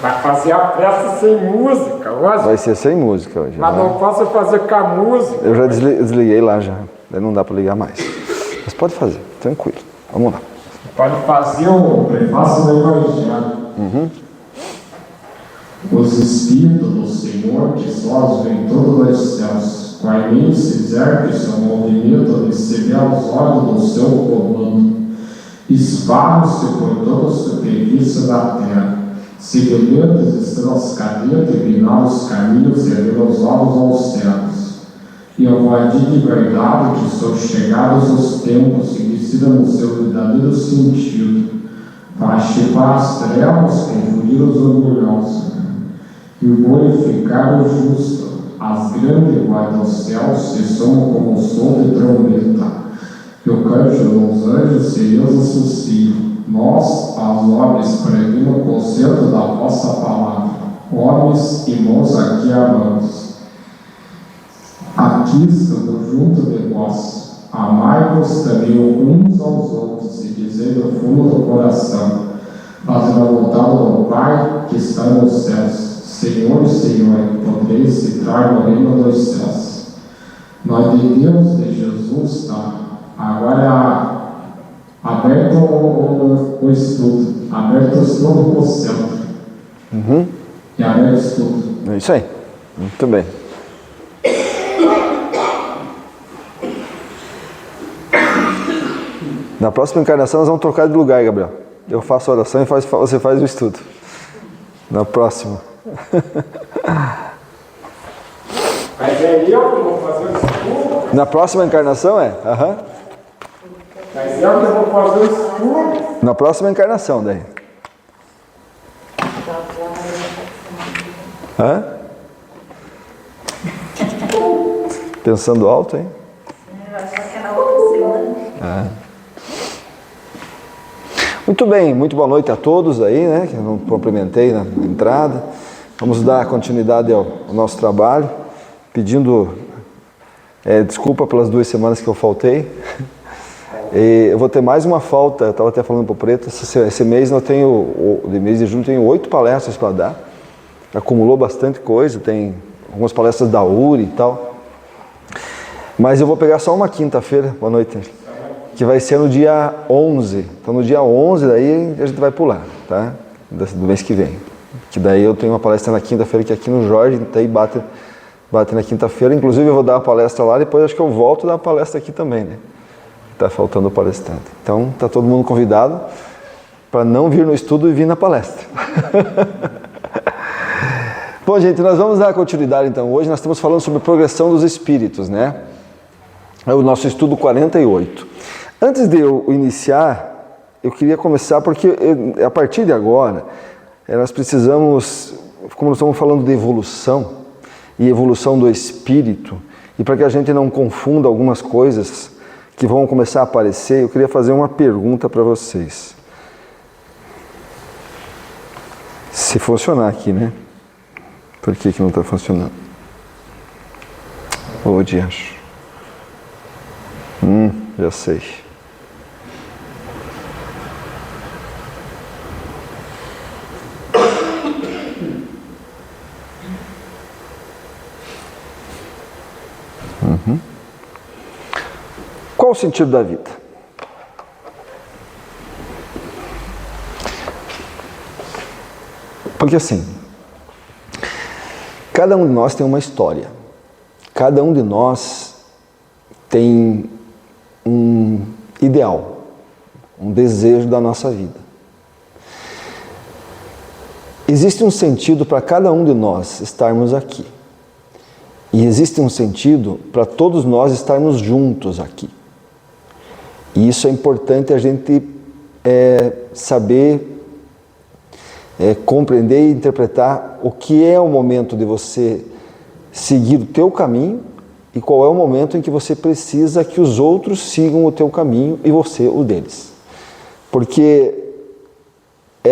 Vai fazer a prece sem música hoje? Vai ser sem música hoje. Mas não posso fazer com a música. Eu já desliguei lá já. Daí não dá para ligar mais. Mas pode fazer, tranquilo. Vamos lá. Pode fazer o prefácio do Evangelho. Os Espíritos do Senhor que sós vem todos os céus, quais nem se exerce seu movimento receber aos olhos do seu comando, esparram-se por toda a superfície da terra, semelhantes estrelas cadentes, virar os caminhos e abrir os olhos aos céus. E eu vou de verdade que são chegados os tempos que decidam o seu verdadeiro sentido, para chipar as trevas, confundir os orgulhosos, e glorificar o justo, as grandes guardas dos céus, que são como o som de trombeta, e o canto dos anjos seriam associo. Nós, as homens, pregamos o conceito da vossa palavra, homens e irmãos aqui amados. Aqui estamos junto de vós, amai-vos também uns aos outros, e dizei do fundo do coração, fazendo a vontade do Pai que está nos céus. Senhor, Senhor, podereis entrar no reino dos céus. Nós de Deus, de Jesus, tá? Agora aberto o estudo, aberto o estudo por céu. E aberto o estudo. É isso aí. Muito bem. Na próxima encarnação nós vamos trocar de lugar, Gabriel. Eu faço a oração e você faz o estudo. Na próxima. Mas é eu que vou fazer o estudo? Na próxima encarnação é? Mas eu que vou fazer o estudo? Na próxima encarnação daí. Pensando alto, hein? Eu acho que é na outra semana. Muito bem, muito boa noite a todos aí, né? Que eu não cumprimentei na entrada. Vamos dar continuidade ao nosso trabalho, pedindo desculpa pelas 2 semanas que eu faltei. E eu vou ter mais uma falta, eu estava até falando para o Preto, esse mês eu tenho, de mês de junho, tenho 8 palestras para dar. Acumulou bastante coisa, tem algumas palestras da URI e tal. Mas eu vou pegar só uma quinta-feira, boa noite, que vai ser no dia 11. Então no dia 11 daí a gente vai pular, tá? Do mês que vem. Que daí eu tenho uma palestra na quinta-feira que é aqui no Jorge, daí bate na quinta-feira. Inclusive eu vou dar uma palestra lá, depois acho que eu volto a dar uma palestra aqui também, né? Tá faltando o palestrante. Então tá todo mundo convidado para não vir no estudo e vir na palestra. Bom, gente, nós vamos dar continuidade então. Hoje nós estamos falando sobre progressão dos espíritos, né? É o nosso estudo 48. Antes de eu iniciar, eu queria começar porque a partir de agora nós precisamos, como nós estamos falando de evolução e evolução do espírito, e para que a gente não confunda algumas coisas que vão começar a aparecer, eu queria fazer uma pergunta para vocês. Se funcionar aqui, né? Por que não está funcionando? Ô, diacho. Já sei. Qual o sentido da vida? Porque assim, cada um de nós tem uma história. Cada um de nós tem um ideal, um desejo da nossa vida. Existe um sentido para cada um de nós estarmos aqui. E existe um sentido para todos nós estarmos juntos aqui. E isso é importante a gente saber, compreender e interpretar o que é o momento de você seguir o teu caminho e qual é o momento em que você precisa que os outros sigam o teu caminho e você o deles. Porque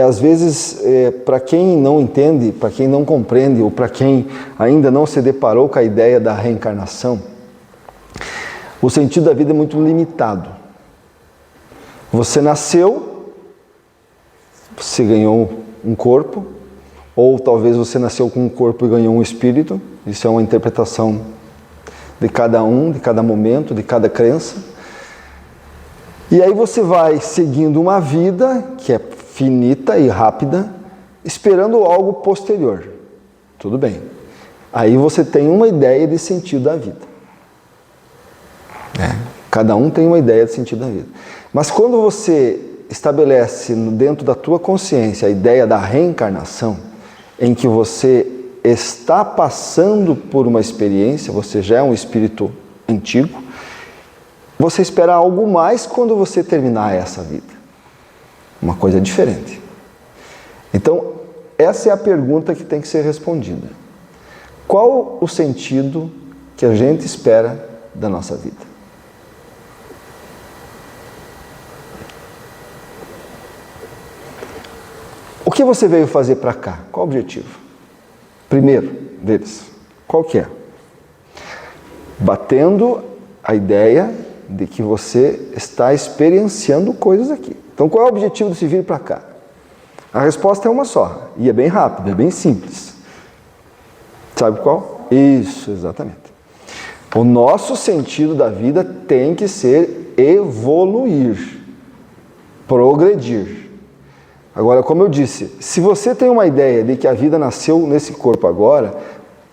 às vezes, para quem não entende, para quem não compreende ou para quem ainda não se deparou com a ideia da reencarnação, o sentido da vida é muito limitado. Você nasceu, você ganhou um corpo, Ou talvez você nasceu com um corpo e ganhou um espírito. Isso é uma interpretação de cada um, de cada momento, de cada crença. E aí você vai seguindo uma vida que é finita e rápida, esperando algo posterior. Tudo bem. Aí você tem uma ideia de sentido da vida. Cada um tem uma ideia de sentido da vida. Mas quando você estabelece dentro da tua consciência a ideia da reencarnação, em que você está passando por uma experiência, você já é um espírito antigo, você espera algo mais quando você terminar essa vida. Uma coisa diferente. Então, essa é a pergunta que tem que ser respondida. Qual o sentido que a gente espera da nossa vida? O que você veio fazer para cá? Qual o objetivo? Primeiro deles, qual que é? Batendo a ideia de que você está experienciando coisas aqui. Então, qual é o objetivo de se vir para cá? A resposta é uma só, e é bem rápida, é bem simples. Sabe qual? Isso, exatamente. O nosso sentido da vida tem que ser evoluir, progredir. Agora, como eu disse, se você tem uma ideia de que a vida nasceu nesse corpo agora,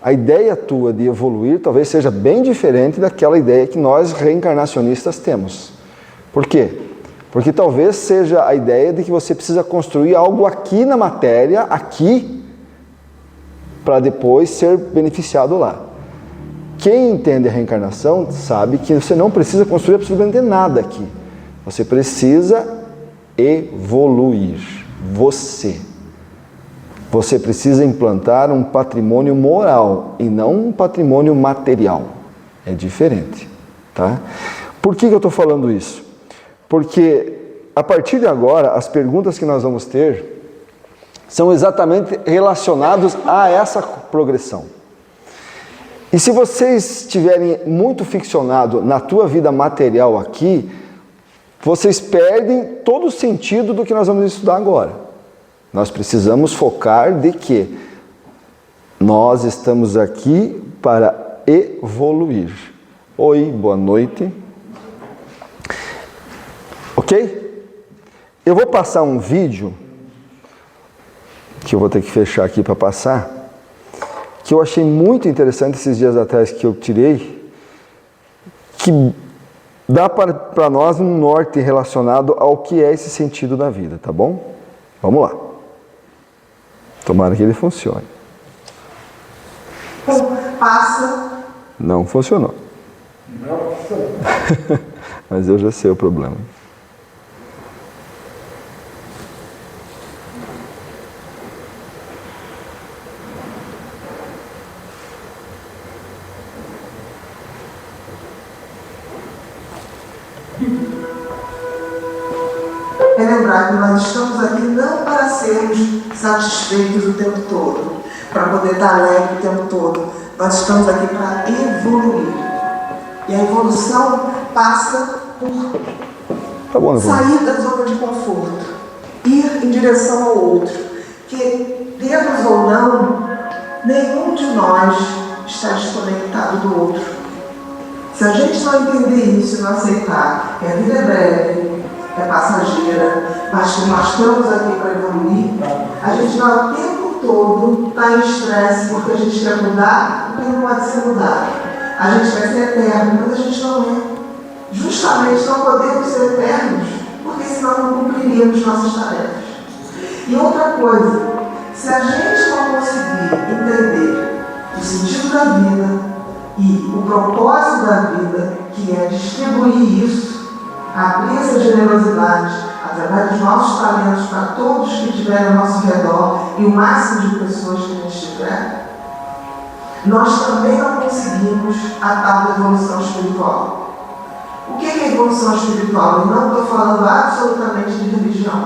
a ideia tua de evoluir talvez seja bem diferente daquela ideia que nós reencarnacionistas temos. Por quê? Porque talvez seja a ideia de que você precisa construir algo aqui na matéria, aqui, para depois ser beneficiado lá. Quem entende a reencarnação sabe que você não precisa construir absolutamente nada aqui. Você precisa evoluir. Você precisa implantar um patrimônio moral e não um patrimônio material. É diferente, tá? Por que eu estou falando isso? Porque a partir de agora, as perguntas que nós vamos ter são exatamente relacionadas a essa progressão. E se vocês estiverem muito ficcionados na tua vida material aqui, vocês perdem todo o sentido do que nós vamos estudar agora. Nós precisamos focar de que nós estamos aqui para evoluir. Oi, boa noite. Ok? Eu vou passar um vídeo, que eu vou ter que fechar aqui para passar, que eu achei muito interessante esses dias atrás que eu tirei, que dá para nós um norte relacionado ao que é esse sentido da vida, tá bom? Vamos lá. Tomara que ele funcione. Passa. Não funcionou. Não funcionou. Mas eu já sei o problema. É lembrar que nós estamos aqui não para sermos satisfeitos o tempo todo, para poder estar alegre o tempo todo. Nós estamos aqui para evoluir. E a evolução passa por sair da zona de conforto, ir em direção ao outro. Que, queremos ou não, nenhum de nós está desconectado do outro. Se a gente não entender isso e não aceitar que a vida é breve, é passageira, mas que nós estamos aqui para evoluir, a gente vai o tempo todo estar em estresse porque a gente quer mudar porque não pode ser mudado. A gente quer ser eterno, mas a gente não é. Justamente não podemos ser eternos, porque senão não cumpriríamos nossas tarefas. E outra coisa, se a gente não conseguir entender o sentido da vida e o propósito da vida, que é distribuir isso, abrir essa generosidade através dos nossos talentos para todos que estiverem ao nosso redor e o máximo de pessoas que a gente tiver, nós também não conseguimos a tal da evolução espiritual. O que é evolução espiritual? Eu não estou falando absolutamente de religião.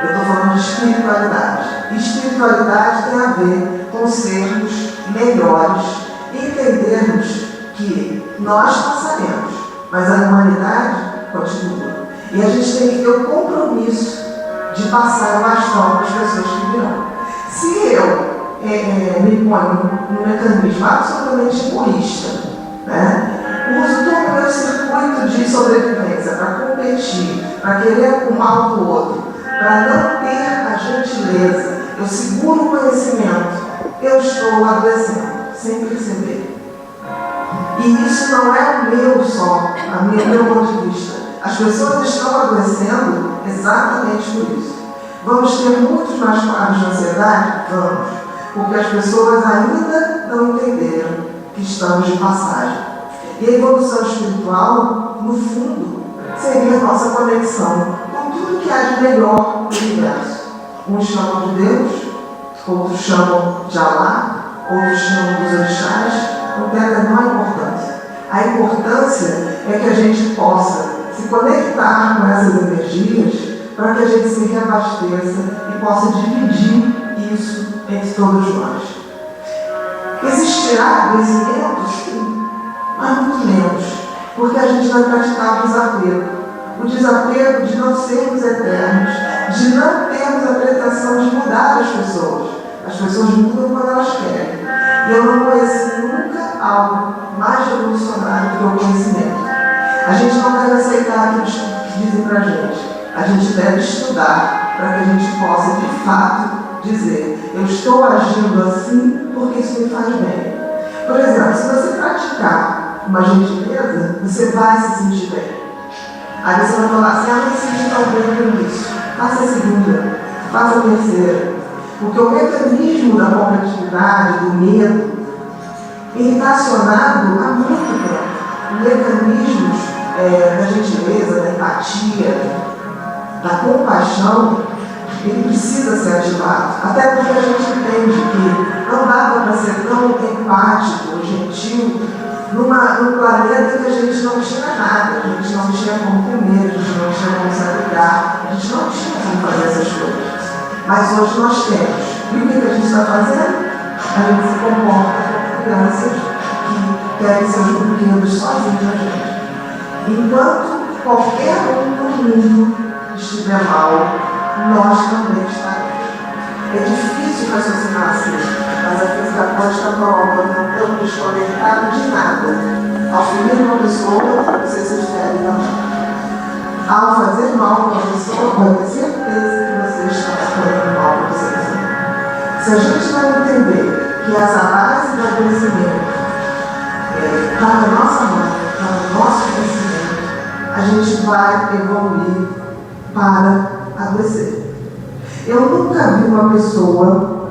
Eu estou falando de espiritualidade. E espiritualidade tem a ver com sermos melhores e entendermos que nós passaremos, mas a humanidade continua. E a gente tem que ter o compromisso de passar o bastão para as pessoas que virão. Se eu me põe num mecanismo absolutamente egoísta, né? Uso todo o meu circuito de sobrevivência para competir, para querer o mal do outro, para não ter a gentileza, eu seguro o conhecimento, eu estou adoecendo, sem perceber. E isso não é o meu só, meu ponto de vista. As pessoas estão adoecendo exatamente por isso. Vamos ter muitos mais quadros de ansiedade? Vamos. Porque as pessoas ainda não entenderam que estamos de passagem. E a evolução espiritual, no fundo, seria a nossa conexão com tudo que há de melhor no universo. Uns chamam de Deus, outros chamam de Alá, outros chamam dos orixás, não tem a menor importância. A importância é que a gente possa se conectar com essas energias para que a gente se reabasteça e possa dividir isso entre todos nós. Existirá adoecimento? Sim, mas muito menos, porque a gente vai praticar o desapego. O desapego de não sermos eternos, de não termos a pretensão de mudar as pessoas. As pessoas mudam quando elas querem. E eu não conheci nunca algo mais revolucionário do que o conhecimento. A gente não deve aceitar aquilo que dizem para a gente. A gente deve estudar para que a gente possa, de fato, dizer: eu estou agindo assim porque isso me faz bem. Por exemplo, se você praticar uma gentileza, você vai se sentir bem. Aí você vai falar assim: eu não me senti tão bem com isso. Faça a segunda, faça a terceira. Porque o mecanismo da competitividade, do medo, ele está acionado há muito tempo. Mecanismos da gentileza, da empatia, da compaixão, ele precisa ser ativado. Até porque a gente entende que não dava para ser tão empático, gentil, num planeta que a gente não tinha nada, a gente não tinha como comer, a gente não tinha como se abrigar, a gente não tinha como fazer essas coisas. Mas hoje nós temos. E o que a gente está fazendo? A gente se comporta como crianças que querem seus brinquedos sozinhos a gente. Enquanto qualquer um no mundo estiver mal, nós também estaremos. É difícil raciocinar assim, mas a física quântica prova que não estamos desconectados de nada. Ao ferir uma pessoa, você se fere também. Ao fazer mal para uma pessoa, pode ter certeza que você está fazendo mal para você mesmo. Se a gente não entender que essa base do adoecimento está na nossa mão, está no nosso conhecimento, a gente vai evoluir para adoecer. Eu nunca vi uma pessoa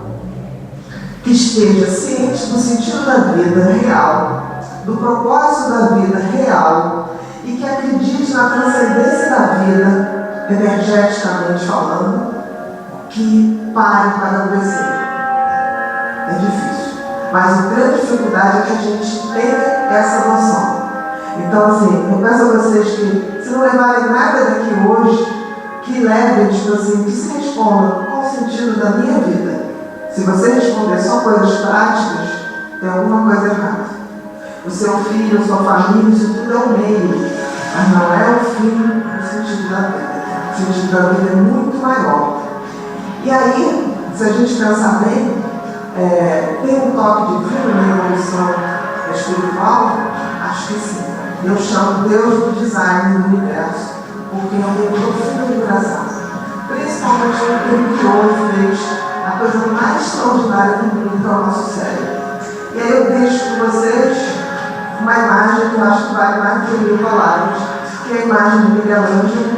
que esteja ciente do sentido da vida real, do propósito da vida real, e que acredite na transcendência da vida, energeticamente falando, que pare para adoecer. É difícil. Mas a grande dificuldade é que a gente tenha essa noção. Então, assim, eu peço a vocês que, se não levarem nada daqui hoje, que levem, tipo assim, que se respondam: qual o sentido da minha vida? Se você responder só coisas práticas, tem alguma coisa errada. O seu filho, a sua família, isso tudo é um meio, mas não é o fim do sentido da vida. O sentido da vida é muito maior. E aí, se a gente pensar bem, tem um toque divino na evolução espiritual? Acho que sim. Eu chamo Deus do design do universo, porque eu tenho profunda vibração. Principalmente ele criou e fez a coisa mais extraordinária do mundo, que é o nosso cérebro. E aí eu deixo com vocês uma imagem que eu acho que vale mais de 1000 palavras, que é a imagem de Miguel Ângelo,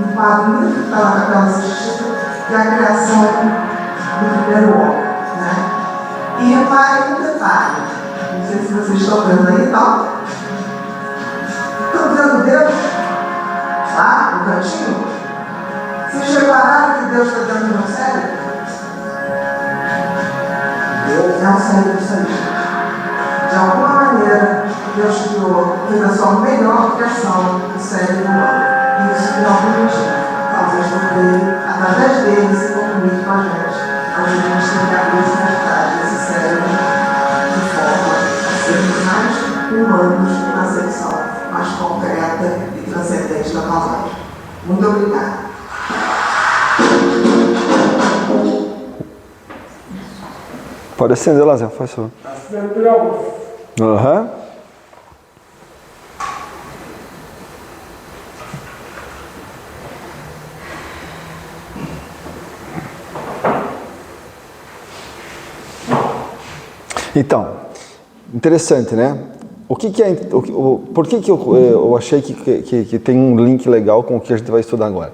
no quadro lindo que está lá na Capela Sistina, que é a criação do primeiro homem. Né? E reparem um detalhe, não sei se vocês estão vendo aí, tá? Estão vendo Deus? Lá no cantinho? Vocês repararam que Deus está dentro do meu cérebro? Deus é o cérebro do Senhor. De alguma maneira, Deus criou, fez a sua melhor criação do cérebro humano. E isso criou um motivo. Talvez porque, através dele, se comunique com a gente tem que abrir essa verdade, esse cérebro, de forma a sermos mais humanos na acepção mais concreta e transcendente da palavra. Muito obrigada. Pode acender lá, Zé, faz favor. Aham. Então, interessante, né? Por que eu achei que tem um link legal com o que a gente vai estudar agora?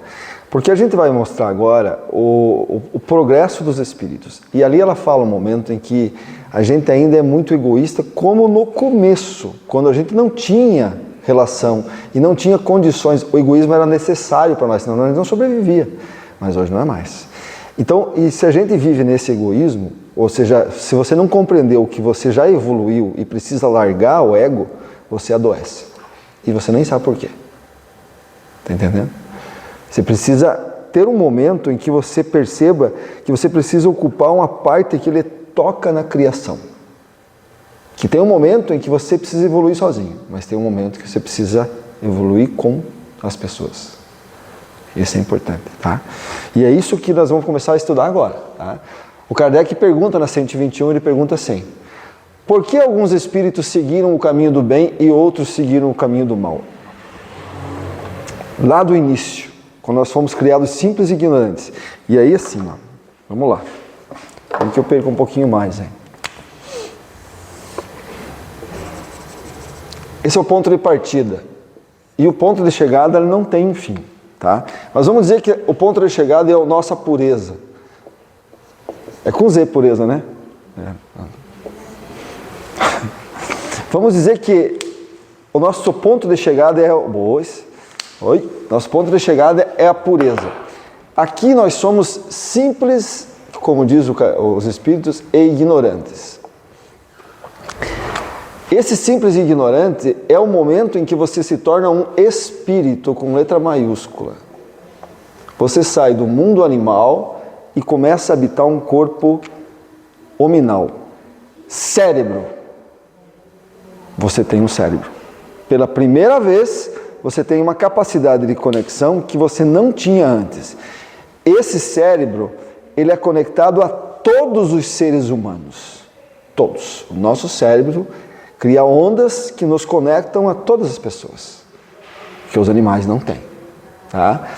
Porque a gente vai mostrar agora o progresso dos espíritos. E ali ela fala um momento em que a gente ainda é muito egoísta, como no começo, quando a gente não tinha relação e não tinha condições. O egoísmo era necessário para nós, senão a gente não sobrevivia. Mas hoje não é mais. Então, e se a gente vive nesse egoísmo, ou seja, se você não compreendeu que você já evoluiu e precisa largar o ego, você adoece. E você nem sabe por quê. Está entendendo? Você precisa ter um momento em que você perceba que você precisa ocupar uma parte que ele toca na criação. Que tem um momento em que você precisa evoluir sozinho, mas tem um momento que você precisa evoluir com as pessoas. Isso é importante, tá? E é isso que nós vamos começar a estudar agora, tá? O Kardec pergunta na 121, ele pergunta assim: por que alguns espíritos seguiram o caminho do bem e outros seguiram o caminho do mal? Lá do início, quando nós fomos criados simples e ignorantes. E aí assim, ó, vamos lá. Tem que eu perco um pouquinho mais, hein? Esse é o ponto de partida. E o ponto de chegada ele não tem fim, tá? Mas vamos dizer que o ponto de chegada é a nossa pureza. É com Z, pureza, né? É. Vamos dizer que o nosso ponto de chegada é nosso ponto de chegada é a pureza. Aqui nós somos simples, como diz os espíritos, e ignorantes. Esse simples e ignorante é o momento em que você se torna um espírito com letra maiúscula. Você sai do mundo animal e começa a habitar um corpo hominal. Cérebro. Você tem um cérebro. Pela primeira vez, você tem uma capacidade de conexão que você não tinha antes. Esse cérebro, ele é conectado a todos os seres humanos. Todos. O nosso cérebro cria ondas que nos conectam a todas as pessoas, que os animais não têm. Tá?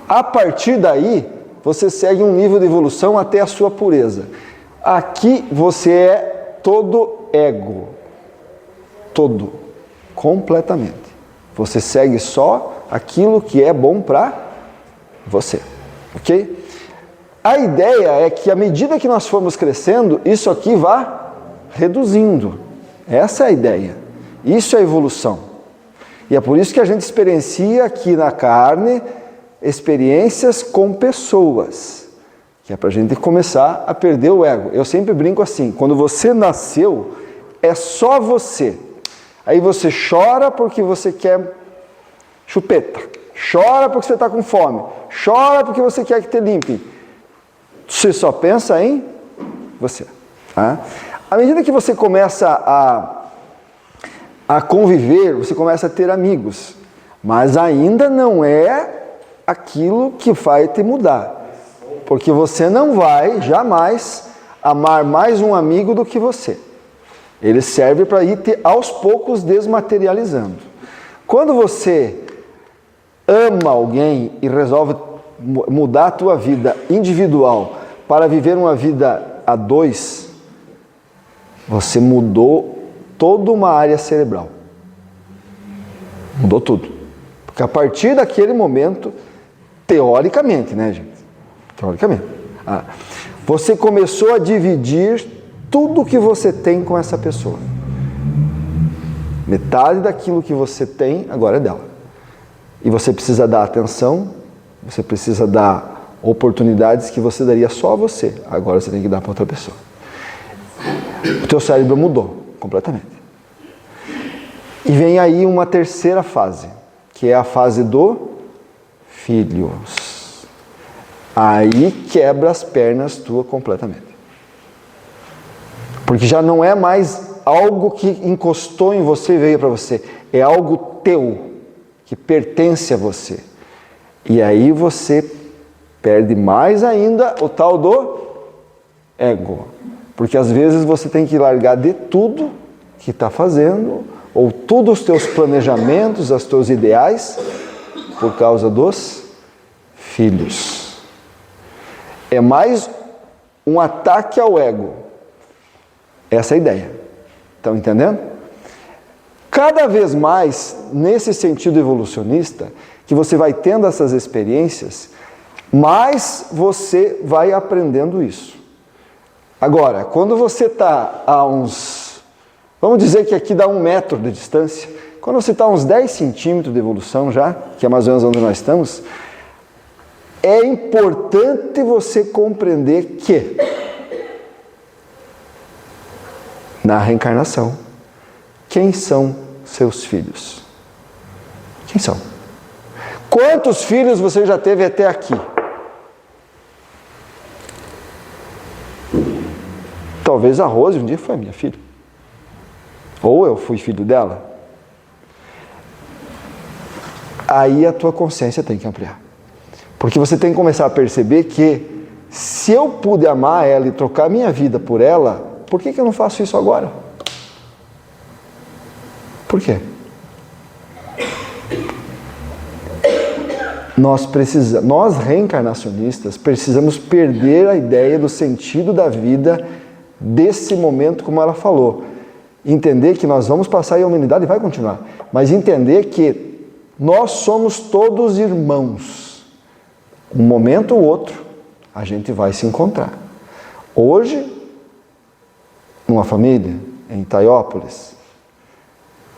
A partir daí, você segue um nível de evolução até a sua pureza. Aqui você é todo ego. Todo. Completamente. Você segue só aquilo que é bom para você. Ok? A ideia é que à medida que nós formos crescendo, isso aqui vá reduzindo. Essa é a ideia. Isso é evolução. E é por isso que a gente experiencia aqui na carne experiências com pessoas, que é para a gente começar a perder o ego. Eu sempre brinco assim, quando você nasceu, é só você. Aí você chora porque você quer chupeta, chora porque você está com fome, chora porque você quer que te limpem. Você só pensa em você. Tá? À medida que você começa a conviver, você começa a ter amigos, mas ainda não é aquilo que vai te mudar, porque você não vai jamais amar mais um amigo do que você. Ele serve para ir aos poucos desmaterializando. Quando você ama alguém e resolve mudar a tua vida individual para viver uma vida a dois, você mudou toda uma área cerebral. Mudou tudo. Porque a partir daquele momento, teoricamente, né, gente? Teoricamente. Você começou a dividir tudo que você tem com essa pessoa. Metade daquilo que você tem agora é dela. E você precisa dar atenção, você precisa dar oportunidades que você daria só a você. Agora você tem que dar para outra pessoa. O teu cérebro mudou completamente. E vem aí uma terceira fase, que é a fase do filhos. Aí quebra as pernas tuas completamente. Porque já não é mais algo que encostou em você e veio para você. É algo teu, que pertence a você. E aí você perde mais ainda o tal do ego. Porque às vezes você tem que largar de tudo que está fazendo, ou todos os teus planejamentos, os teus ideais, por causa dos filhos. É mais um ataque ao ego. Essa é a ideia. Estão entendendo? Cada vez mais, nesse sentido evolucionista, que você vai tendo essas experiências, mais você vai aprendendo isso. Agora, quando você está a uns, vamos dizer que aqui dá 1 metro de distância, quando você está a uns 10 centímetros de evolução já, que é mais ou menos onde nós estamos, é importante você compreender que na reencarnação, quem são seus filhos? Quem são? Quantos filhos você já teve até aqui? Talvez a Rose um dia foi minha filha. Ou eu fui filho dela. Aí a tua consciência tem que ampliar. Porque você tem que começar a perceber que se eu pude amar ela e trocar minha vida por ela, por que eu não faço isso agora? Por quê? Nós reencarnacionistas precisamos perder a ideia do sentido da vida desse momento, como ela falou. Entender que nós vamos passar e a humanidade vai continuar. Mas entender que nós somos todos irmãos. Um momento ou outro, a gente vai se encontrar. Hoje, numa família, em Itaiópolis.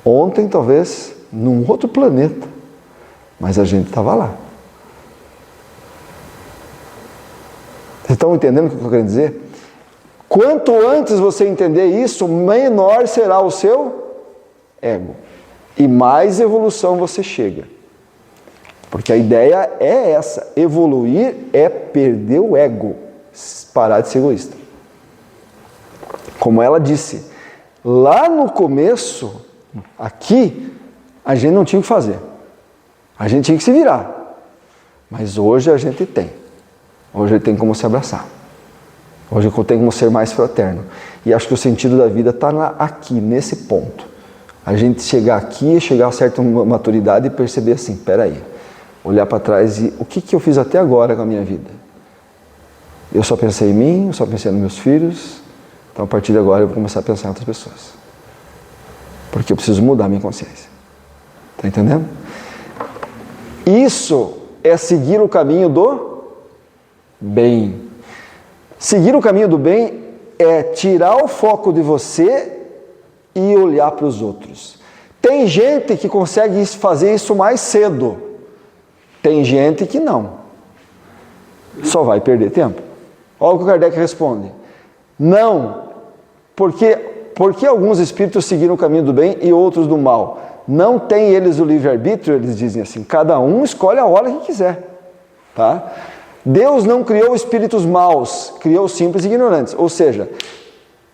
Ontem, talvez, num outro planeta. Mas a gente estava lá. Vocês estão entendendo o que eu estou querendo dizer? Quanto antes você entender isso, menor será o seu ego. E mais evolução você chega. Porque a ideia é essa. Evoluir é perder o ego. Parar de ser egoísta. Como ela disse, lá no começo, aqui, a gente não tinha o que fazer. A gente tinha que se virar. Mas hoje a gente tem. Hoje tem como se abraçar. Hoje eu tenho como ser mais fraterno. E acho que o sentido da vida está aqui, nesse ponto. A gente chegar aqui, chegar a certa maturidade e perceber assim, peraí, olhar para trás e o que eu fiz até agora com a minha vida? Eu só pensei em mim, eu só pensei nos meus filhos, então a partir de agora eu vou começar a pensar em outras pessoas. Porque eu preciso mudar a minha consciência. Está entendendo? Isso é seguir o caminho do bem. Seguir o caminho do bem é tirar o foco de você e olhar para os outros. Tem gente que consegue fazer isso mais cedo. Tem gente que não. Só vai perder tempo. Olha o que o Kardec responde. Não. Porque alguns espíritos seguiram o caminho do bem e outros do mal? Não tem eles o livre-arbítrio, eles dizem assim. Cada um escolhe a hora que quiser. Tá? Deus não criou espíritos maus, criou simples e ignorantes, ou seja,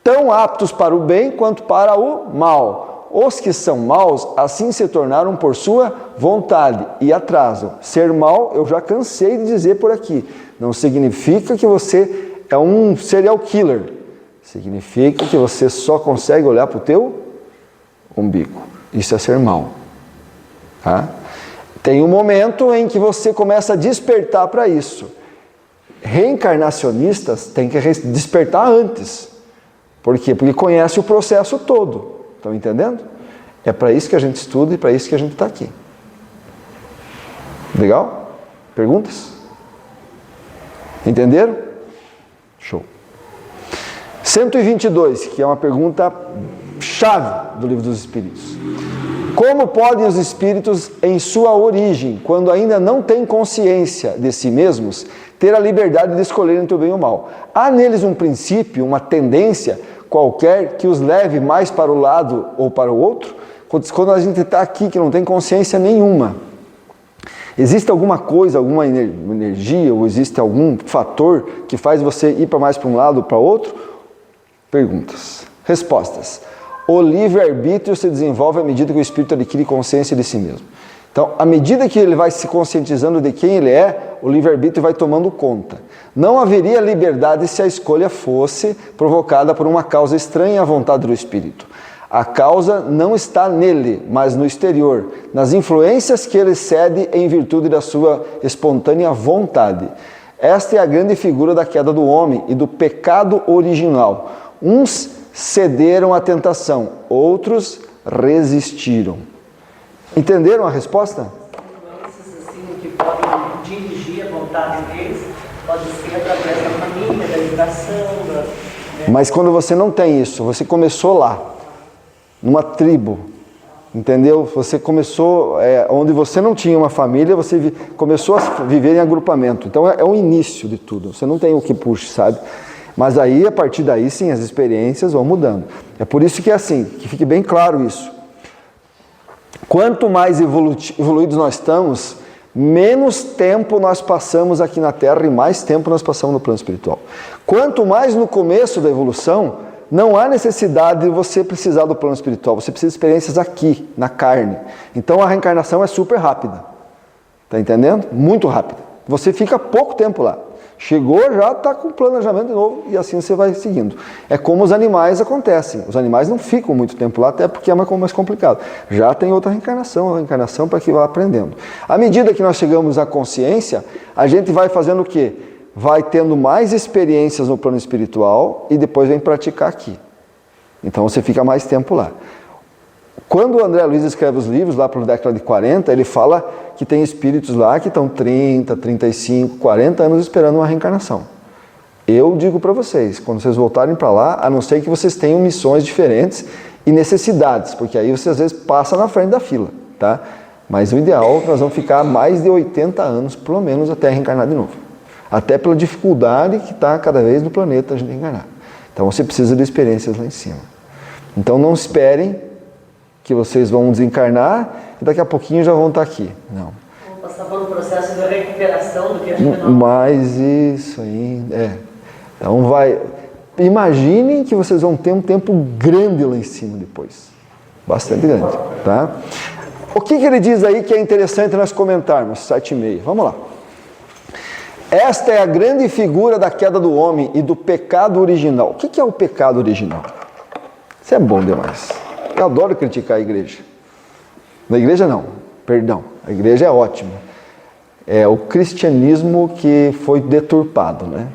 tão aptos para o bem quanto para o mal. Os que são maus, assim se tornaram por sua vontade e atrasam. Ser mau, eu já cansei de dizer por aqui, não significa que você é um serial killer, significa que você só consegue olhar para o teu umbigo. Isso é ser mau. Tá? Tem um momento em que você começa a despertar para isso. Reencarnacionistas têm que despertar antes. Por quê? Porque conhece o processo todo. Estão entendendo? É para isso que a gente estuda e para isso que a gente está aqui. Legal? Perguntas? Entenderam? Show. 122, que é uma pergunta chave do Livro dos Espíritos. Como podem os espíritos, em sua origem, quando ainda não têm consciência de si mesmos, ter a liberdade de escolher entre o bem e o mal? Há neles um princípio, uma tendência qualquer que os leve mais para o lado ou para o outro? Quando a gente está aqui que não tem consciência nenhuma, existe alguma coisa, alguma energia, ou existe algum fator que faz você ir mais para um lado ou para o outro? Perguntas. Respostas. O livre-arbítrio se desenvolve à medida que o espírito adquire consciência de si mesmo. Então, à medida que ele vai se conscientizando de quem ele é, o livre-arbítrio vai tomando conta. Não haveria liberdade se a escolha fosse provocada por uma causa estranha à vontade do Espírito. A causa não está nele, mas no exterior, nas influências que ele cede em virtude da sua espontânea vontade. Esta é a grande figura da queda do homem e do pecado original. Uns cederam à tentação, outros resistiram. Entenderam a resposta? Influências assim que podem dirigir a vontade deles, pode ser através da família, da educação. Mas quando você não tem isso, você começou lá, numa tribo, entendeu? Você começou onde você não tinha uma família, você começou a viver em agrupamento. Então é o início de tudo, você não tem o que puxe, sabe? Mas aí, a partir daí, sim, as experiências vão mudando. É por isso que é assim, que fique bem claro isso. Quanto mais evoluídos nós estamos, menos tempo nós passamos aqui na Terra e mais tempo nós passamos no plano espiritual. Quanto mais no começo da evolução, não há necessidade de você precisar do plano espiritual, você precisa de experiências aqui, na carne. Então a reencarnação é super rápida. Está entendendo? Muito rápida. Você fica pouco tempo lá. Chegou, já está com planejamento de novo e assim você vai seguindo. É como os animais acontecem. Os animais não ficam muito tempo lá, até porque é mais complicado. Já tem outra reencarnação, a reencarnação para que vá aprendendo. À medida que nós chegamos à consciência, a gente vai fazendo o quê? Vai tendo mais experiências no plano espiritual e depois vem praticar aqui. Então você fica mais tempo lá. Quando o André Luiz escreve os livros, lá para a década de 40, ele fala que tem espíritos lá que estão 30, 35, 40 anos esperando uma reencarnação. Eu digo para vocês, quando vocês voltarem para lá, a não ser que vocês tenham missões diferentes e necessidades, porque aí você às vezes passa na frente da fila, tá? Mas o ideal é que nós vamos ficar mais de 80 anos, pelo menos, até reencarnar de novo. Até pela dificuldade que está cada vez no planeta a gente reencarnar. Então você precisa de experiências lá em cima. Então não esperem que vocês vão desencarnar e daqui a pouquinho já vão estar aqui. Não. Vamos passar por um processo de recuperação do que a gente não... Mas isso aí, Então imaginem que vocês vão ter um tempo grande lá em cima depois. Bastante grande, tá? O que ele diz aí que é interessante nós comentarmos? 7:30. Vamos lá. Esta é a grande figura da queda do homem e do pecado original. O que é o pecado original? Isso é bom demais. Eu adoro criticar a igreja. Na igreja não, perdão. A igreja é ótima. É o cristianismo que foi deturpado, né?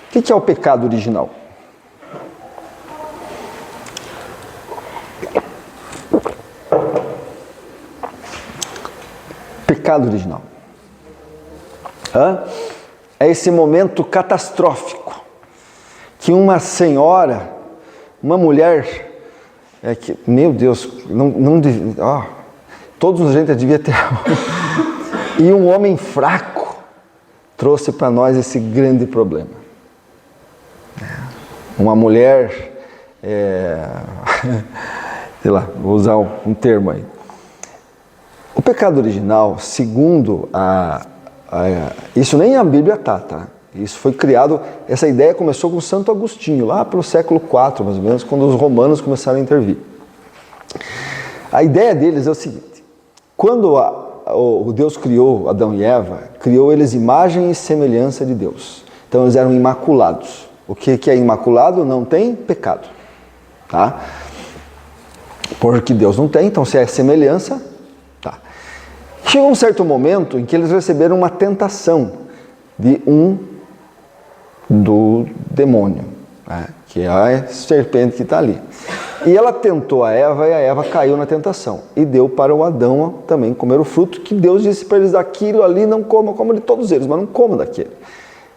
O que é o pecado original? Pecado original. É esse momento catastrófico que uma senhora, uma mulher, meu Deus, todos a gente devia ter, e um homem fraco trouxe para nós esse grande problema. Uma mulher, sei lá, vou usar um termo aí. O pecado original, segundo isso nem a Bíblia tá? Isso foi criado, essa ideia começou com Santo Agostinho, lá pelo século IV, mais ou menos, quando os romanos começaram a intervir. A ideia deles é o seguinte: quando o Deus criou Adão e Eva, criou eles imagem e semelhança de Deus. Então eles eram imaculados. O que é imaculado? Não tem pecado, tá? Porque Deus não tem, então se é semelhança, tá. Chegou um certo momento em que eles receberam uma tentação do demônio, né? Que é a serpente que está ali. E ela tentou a Eva e a Eva caiu na tentação. E deu para o Adão também comer o fruto que Deus disse para eles: daquilo ali não comam, comam de todos eles, mas não comam daquele.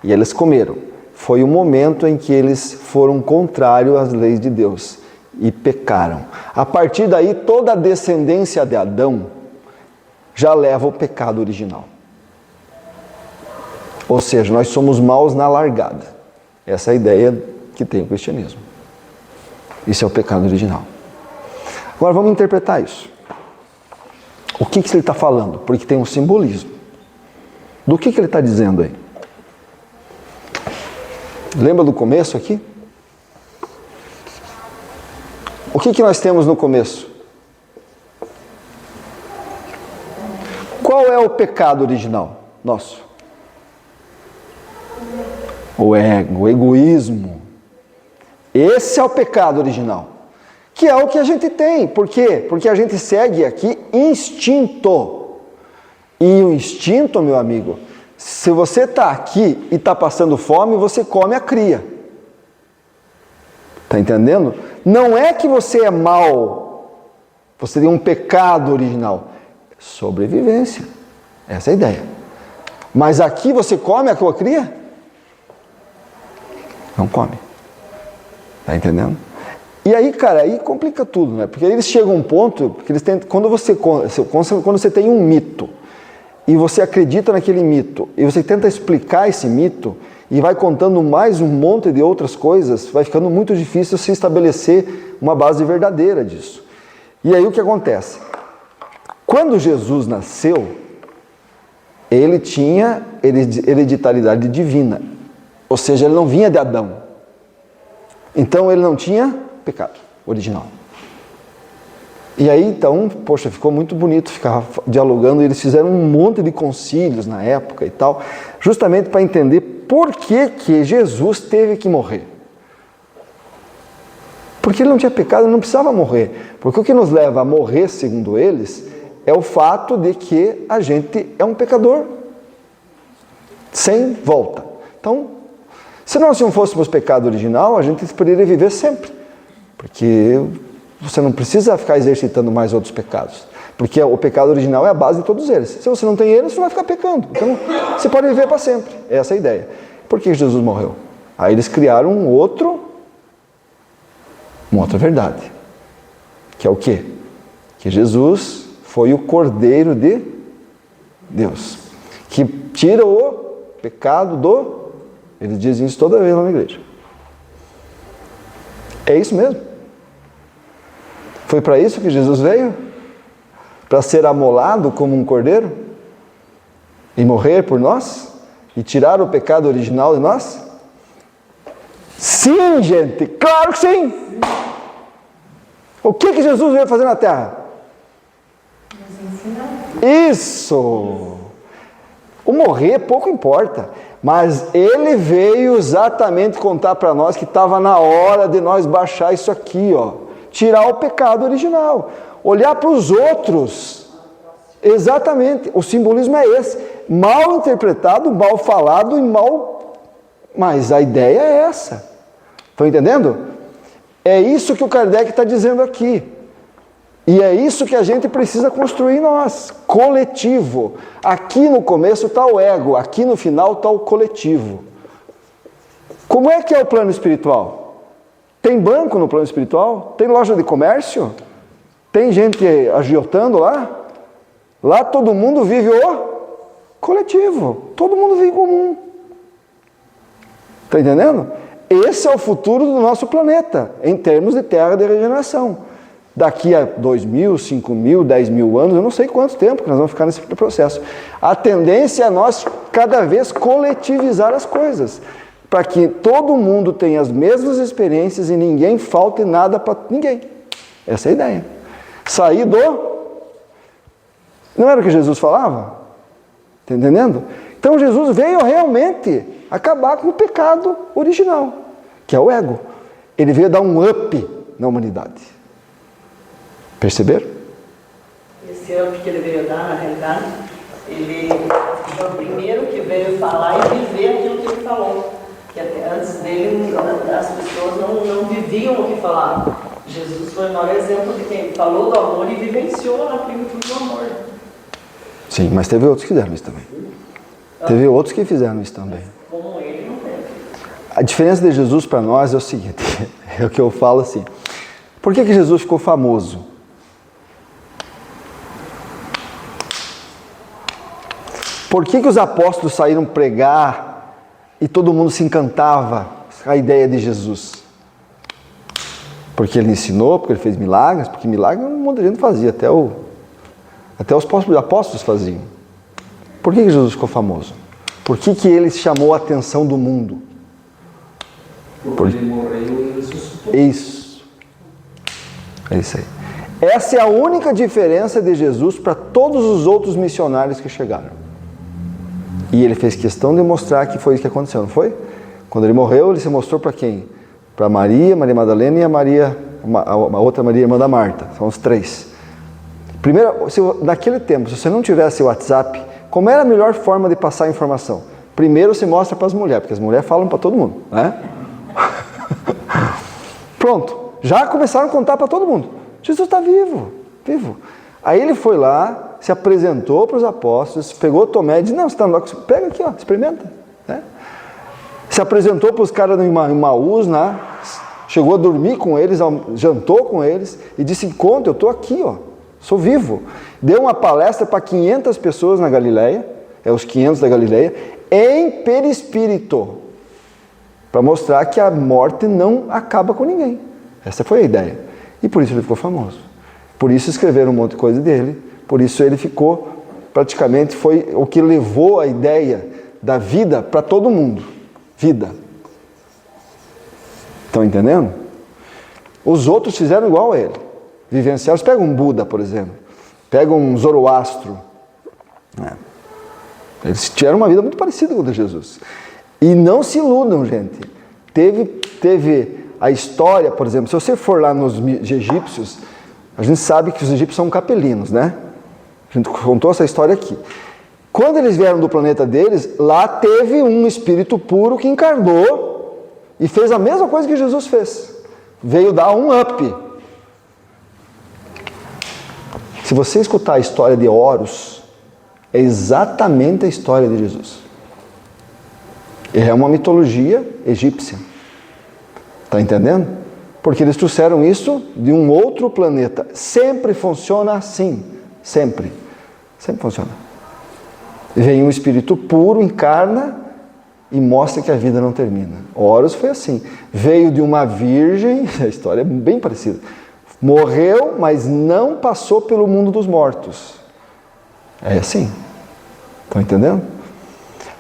E eles comeram. Foi o momento em que eles foram contrários às leis de Deus e pecaram. A partir daí, toda a descendência de Adão já leva o pecado original. Ou seja, nós somos maus na largada. Essa é a ideia que tem o cristianismo. Isso é o pecado original. Agora vamos interpretar isso. O que ele está falando? Porque tem um simbolismo. Do que ele está dizendo aí? Lembra do começo aqui? O que nós temos no começo? Qual é o pecado original nosso? O ego, o egoísmo. Esse é o pecado original. Que é o que a gente tem. Por quê? Porque a gente segue aqui instinto. E o instinto, meu amigo, se você está aqui e está passando fome, você come a cria. Está entendendo? Não é que você é mau, você tem um pecado original. Sobrevivência. Essa é a ideia. Mas aqui você come a tua cria? Não come. Está entendendo? E aí, cara, aí complica tudo, né? Porque aí eles chegam a um ponto, porque eles tentam, quando você tem um mito, e você acredita naquele mito, e você tenta explicar esse mito, e vai contando mais um monte de outras coisas, vai ficando muito difícil se estabelecer uma base verdadeira disso. E aí o que acontece? Quando Jesus nasceu, ele tinha hereditariedade divina, ou seja, ele não vinha de Adão. Então ele não tinha pecado original. E aí então, poxa, ficou muito bonito ficar dialogando, e eles fizeram um monte de concílios na época e tal, justamente para entender por que Jesus teve que morrer. Porque ele não tinha pecado, ele não precisava morrer. Porque o que nos leva a morrer, segundo eles, é o fato de que a gente é um pecador sem volta. Então, se nós não fôssemos pecado original, a gente poderia viver sempre. Porque você não precisa ficar exercitando mais outros pecados. Porque o pecado original é a base de todos eles. Se você não tem eles, você vai ficar pecando. Então, você pode viver para sempre. Essa é a ideia. Por que Jesus morreu? Aí eles criaram uma outra verdade. Que é o quê? Que Jesus foi o Cordeiro de Deus. Que tira o pecado do... Eles dizem isso toda vez lá na igreja. É isso mesmo. Foi para isso que Jesus veio? Para ser amolado como um cordeiro? E morrer por nós? E tirar o pecado original de nós? Sim, gente! Claro que sim! O que Jesus veio fazer na terra? Isso! O morrer pouco importa. Mas ele veio exatamente contar para nós que estava na hora de nós baixar isso aqui, ó. Tirar o pecado original. Olhar para os outros. Exatamente. O simbolismo é esse. Mal interpretado, mal falado e mal... Mas a ideia é essa. Estão entendendo? É isso que o Kardec está dizendo aqui. E é isso que a gente precisa construir em nós. Coletivo. Aqui no começo está o ego. Aqui no final está o coletivo. Como é que é o plano espiritual? Tem banco no plano espiritual? Tem loja de comércio? Tem gente agiotando lá? Lá todo mundo vive o coletivo. Todo mundo vive em comum. Está entendendo? Esse é o futuro do nosso planeta, em termos de terra de regeneração. Daqui a 2.000, 5.000, 10.000 anos, eu não sei quanto tempo que nós vamos ficar nesse processo. A tendência é nós cada vez coletivizar as coisas, para que todo mundo tenha as mesmas experiências e ninguém falte nada para ninguém. Essa é a ideia. Sair do... Não era o que Jesus falava? Está entendendo? Então Jesus veio realmente acabar com o pecado original, que é o ego. Ele veio dar um up na humanidade. Perceberam? Esse up que ele veio dar, na realidade, ele foi o primeiro que veio falar e viver aquilo que ele falou. Que até antes dele, as pessoas não viviam o que falavam. Jesus foi o maior exemplo de quem falou do amor e vivenciou na plenitude do amor. Sim, mas teve outros que fizeram isso também. Teve outros que fizeram isso também. Como ele não teve. A diferença de Jesus para nós é o seguinte, é o que eu falo assim. Por que Jesus ficou famoso? Por que os apóstolos saíram pregar e todo mundo se encantava com a ideia de Jesus? Porque ele ensinou, porque ele fez milagres, porque milagres um monte de gente fazia, até os apóstolos faziam. Por que Jesus ficou famoso? Por que ele chamou a atenção do mundo? Porque ele morreu e ressuscitou. Isso. É isso aí. Essa é a única diferença de Jesus para todos os outros missionários que chegaram. E ele fez questão de mostrar que foi isso que aconteceu, não foi? Quando ele morreu, ele se mostrou para quem? Para Maria, Maria Madalena e a outra Maria, irmã da Marta. São os 3. Primeiro, naquele tempo, se você não tivesse o WhatsApp, como era a melhor forma de passar a informação? Primeiro você mostra para as mulheres, porque as mulheres falam para todo mundo, né? Pronto, já começaram a contar para todo mundo. Jesus está vivo, vivo. Aí ele foi lá, se apresentou para os apóstolos, pegou Tomé e disse, não, você está louco, pega aqui, ó, experimenta. Né? Se apresentou para os caras em Maús, né? Chegou a dormir com eles, jantou com eles e disse, encontra, eu estou aqui, ó, sou vivo. Deu uma palestra para 500 pessoas na Galileia, os 500 da Galileia, em perispírito, para mostrar que a morte não acaba com ninguém. Essa foi a ideia. E por isso ele ficou famoso. Por isso escreveram um monte de coisa dele, por isso ele ficou, praticamente foi o que levou a ideia da vida para todo mundo. Vida. Estão entendendo? Os outros fizeram igual a ele. Vivenciaram. Você pega um Buda, por exemplo. Pega um Zoroastro. Eles tiveram uma vida muito parecida com a de Jesus. E não se iludam, gente. Teve a história, por exemplo, se você for lá nos egípcios, a gente sabe que os egípcios são capelinos, né? A gente contou essa história aqui. Quando eles vieram do planeta deles, lá teve um espírito puro que encarnou e fez a mesma coisa que Jesus fez. Veio dar um up. Se você escutar a história de Horus, é exatamente a história de Jesus. É uma mitologia egípcia. Está entendendo? Porque eles trouxeram isso de um outro planeta. Sempre funciona assim. Sempre. Sempre funciona. Vem um espírito puro, encarna e mostra que a vida não termina. Horus foi assim. Veio de uma virgem, a história é bem parecida. Morreu, mas não passou pelo mundo dos mortos. É assim. Estão entendendo?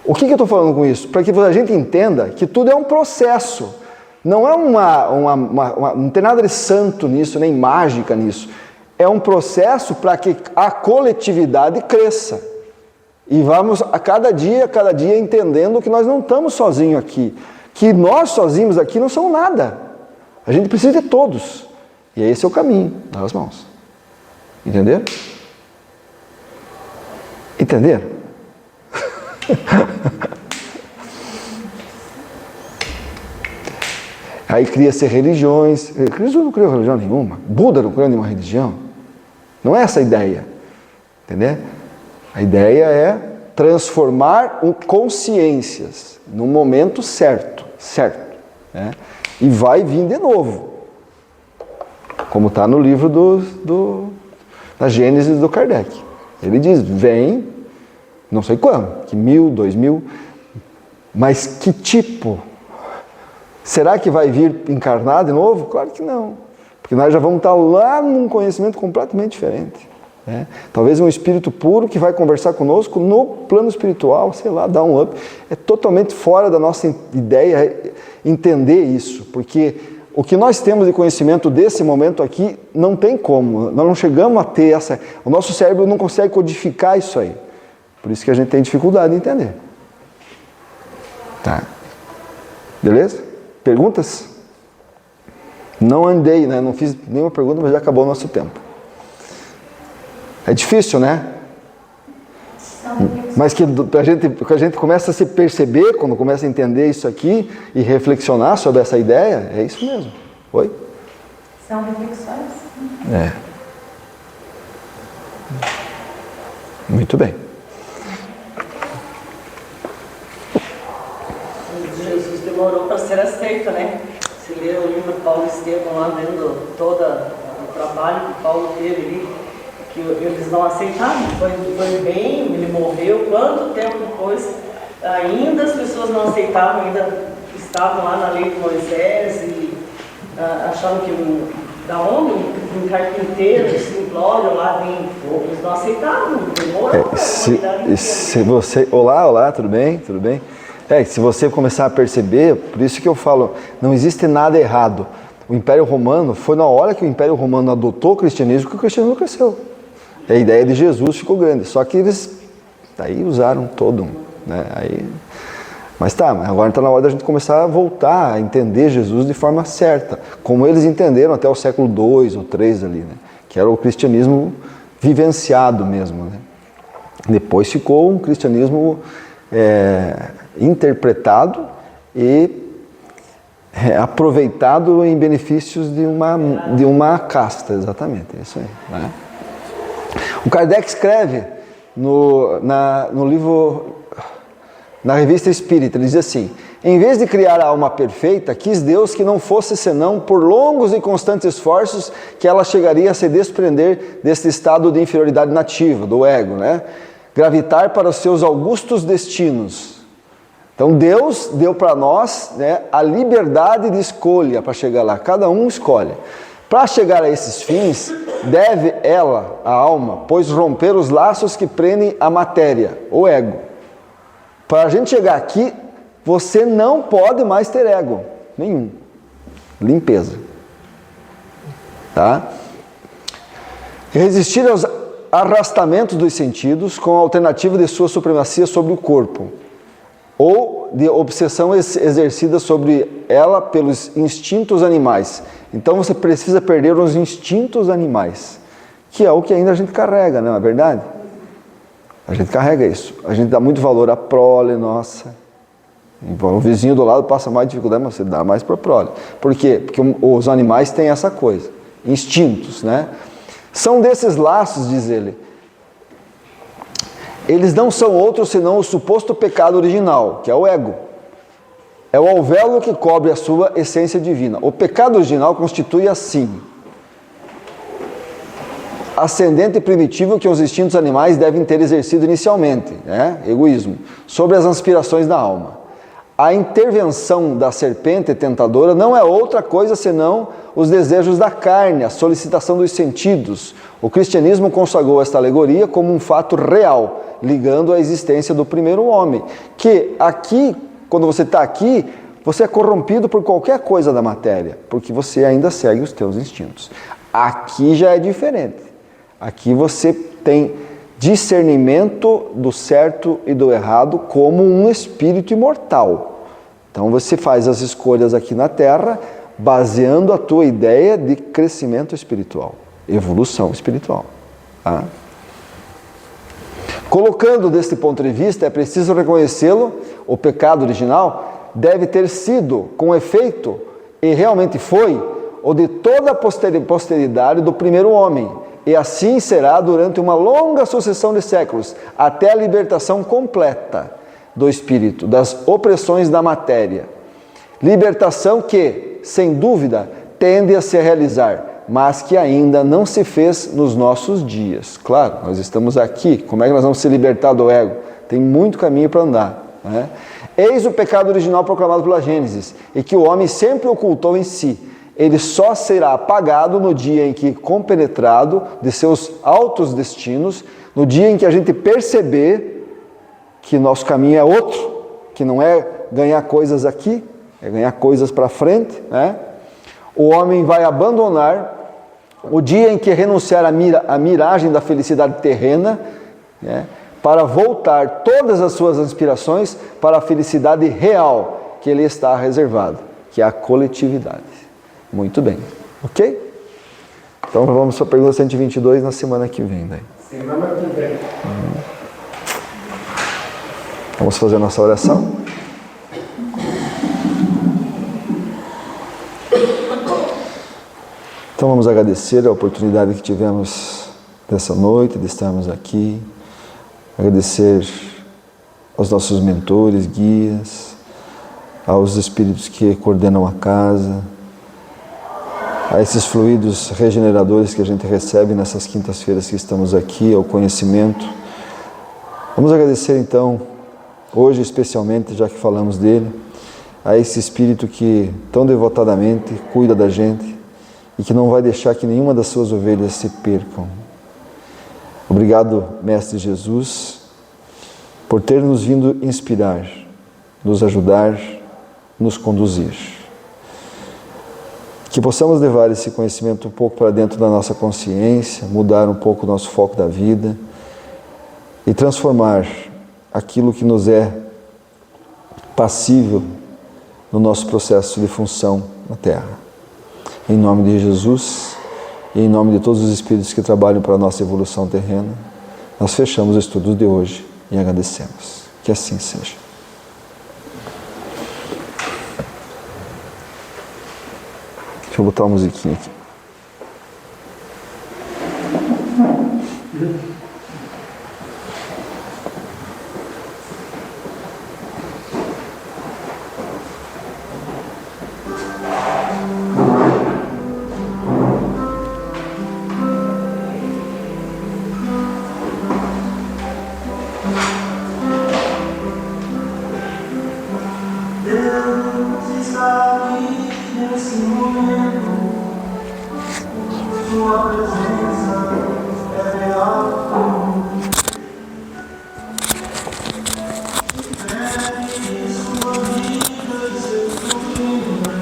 O que eu estou falando com isso? Para que a gente entenda que tudo é um processo. Não é não tem nada de santo nisso, nem mágica nisso. É um processo para que a coletividade cresça. E vamos a cada dia entendendo que nós não estamos sozinhos aqui. Que nós sozinhos aqui não somos nada. A gente precisa de todos. E esse é o caminho das mãos. Entenderam? Entenderam? Aí cria-se religiões. Jesus não criou religião nenhuma. Buda não criou nenhuma religião. Não é essa a ideia. Entendeu? A ideia é transformar consciências no momento certo. Né? E vai vir de novo. Como está no livro da Gênesis do Kardec. Ele diz, vem, não sei quando, que 1000, 2000, mas que tipo? Será que vai vir encarnar de novo? Claro que não. Porque nós já vamos estar lá num conhecimento completamente diferente. Né? Talvez um espírito puro que vai conversar conosco no plano espiritual, sei lá, dar um up. É totalmente fora da nossa ideia entender isso. Porque o que nós temos de conhecimento desse momento aqui, não tem como. Nós não chegamos a ter essa... O nosso cérebro não consegue codificar isso aí. Por isso que a gente tem dificuldade de entender. Tá. Beleza? Perguntas? Não andei, né? Não fiz nenhuma pergunta, mas já acabou o nosso tempo. É difícil, né? Mas que a gente começa a se perceber, quando começa a entender isso aqui e reflexionar sobre essa ideia, é isso mesmo. Oi? São reflexões. É. Muito bem. Jesus demorou para ser aceito, né? Se ler o livro de Paulo Estevão lá, vendo todo o trabalho que Paulo teve ali, que eles não aceitaram, foi bem, ele morreu, quanto tempo depois ainda as pessoas não aceitavam, ainda estavam lá na lei de Moisés e achavam que da onde um carpinteiro, um simplório lá vem, eles não aceitavam, demorou se você, olá, tudo bem? Tudo bem? Se você começar a perceber, por isso que eu falo, não existe nada errado. O Império Romano, foi na hora que o Império Romano adotou o cristianismo que o cristianismo cresceu. A ideia de Jesus ficou grande, só que eles aí usaram todo, né? Mas agora está na hora da gente começar a voltar a entender Jesus de forma certa, como eles entenderam até o século II ou III ali, né? Que era o cristianismo vivenciado mesmo, né? Depois ficou um cristianismo interpretado e aproveitado em benefícios de uma casta, exatamente, é isso aí, né? O Kardec escreve no livro, na Revista Espírita, ele diz assim: em vez de criar a alma perfeita, quis Deus que não fosse senão por longos e constantes esforços que ela chegaria a se desprender desse estado de inferioridade nativa, do ego, né? Gravitar para os seus augustos destinos. Então Deus deu para nós, né, a liberdade de escolha para chegar lá, cada um escolhe. Para chegar a esses fins, deve ela, a alma, pois romper os laços que prendem a matéria, o ego. Para a gente chegar aqui, você não pode mais ter ego nenhum. Limpeza. Tá? Resistir aos arrastamentos dos sentidos com a alternativa de sua supremacia sobre o corpo, ou de obsessão exercida sobre ela pelos instintos animais. Então você precisa perder os instintos animais, que é o que ainda a gente carrega, não é verdade? A gente carrega isso. A gente dá muito valor à prole nossa. O vizinho do lado passa mais dificuldade, mas você dá mais para a prole. Por quê? Porque os animais têm essa coisa, instintos, né? São desses laços, diz ele, eles não são outros senão o suposto pecado original, que é o ego. É o alvéolo que cobre a sua essência divina. O pecado original constitui assim ascendente primitivo que os instintos animais devem ter exercido inicialmente, né? Egoísmo, sobre as aspirações da alma. A intervenção da serpente tentadora não é outra coisa senão os desejos da carne, a solicitação dos sentidos. O cristianismo consagrou esta alegoria como um fato real, ligando a existência do primeiro homem. Que aqui, quando você está aqui, você é corrompido por qualquer coisa da matéria, porque você ainda segue os teus instintos. Aqui já é diferente. Aqui você tem discernimento do certo e do errado como um espírito imortal. Então você faz as escolhas aqui na Terra baseando a tua ideia de crescimento espiritual, evolução espiritual. Tá? Colocando deste ponto de vista, é preciso reconhecê-lo, o pecado original deve ter sido, com efeito, e realmente foi, o de toda a posteridade do primeiro homem, e assim será durante uma longa sucessão de séculos, até a libertação completa do espírito, das opressões da matéria. Libertação que, sem dúvida, tende a se realizar, mas que ainda não se fez nos nossos dias. Claro, nós estamos aqui, como é que nós vamos se libertar do ego? Tem muito caminho para andar, né? Eis o pecado original proclamado pela Gênesis, e que o homem sempre ocultou em si. Ele só será apagado no dia em que, compenetrado de seus altos destinos, no dia em que a gente perceber que nosso caminho é outro, que não é ganhar coisas aqui, é ganhar coisas para frente, né? O homem vai abandonar o dia em que renunciar à miragem da felicidade terrena, né? Para voltar todas as suas aspirações para a felicidade real que ele está reservado, que é a coletividade. Muito bem, ok? Então vamos para a pergunta 122 na semana que vem. Daí. Semana que vem. Vamos fazer a nossa oração? Então vamos agradecer a oportunidade que tivemos dessa noite, de estarmos aqui. Agradecer aos nossos mentores, guias, aos espíritos que coordenam a casa, a esses fluidos regeneradores que a gente recebe nessas quintas-feiras que estamos aqui, ao conhecimento. Vamos agradecer então, hoje especialmente, já que falamos dele, a esse Espírito que tão devotadamente cuida da gente e que não vai deixar que nenhuma das suas ovelhas se percam. Obrigado, Mestre Jesus, por ter nos vindo inspirar, nos ajudar, nos conduzir. Que possamos levar esse conhecimento um pouco para dentro da nossa consciência, mudar um pouco o nosso foco da vida e transformar aquilo que nos é passível no nosso processo de função na Terra. Em nome de Jesus e em nome de todos os espíritos que trabalham para a nossa evolução terrena, nós fechamos o estudo de hoje e agradecemos. Que assim seja. Deixa eu botar uma musiquinha aqui. Deus está aqui nesse momento, sua presença.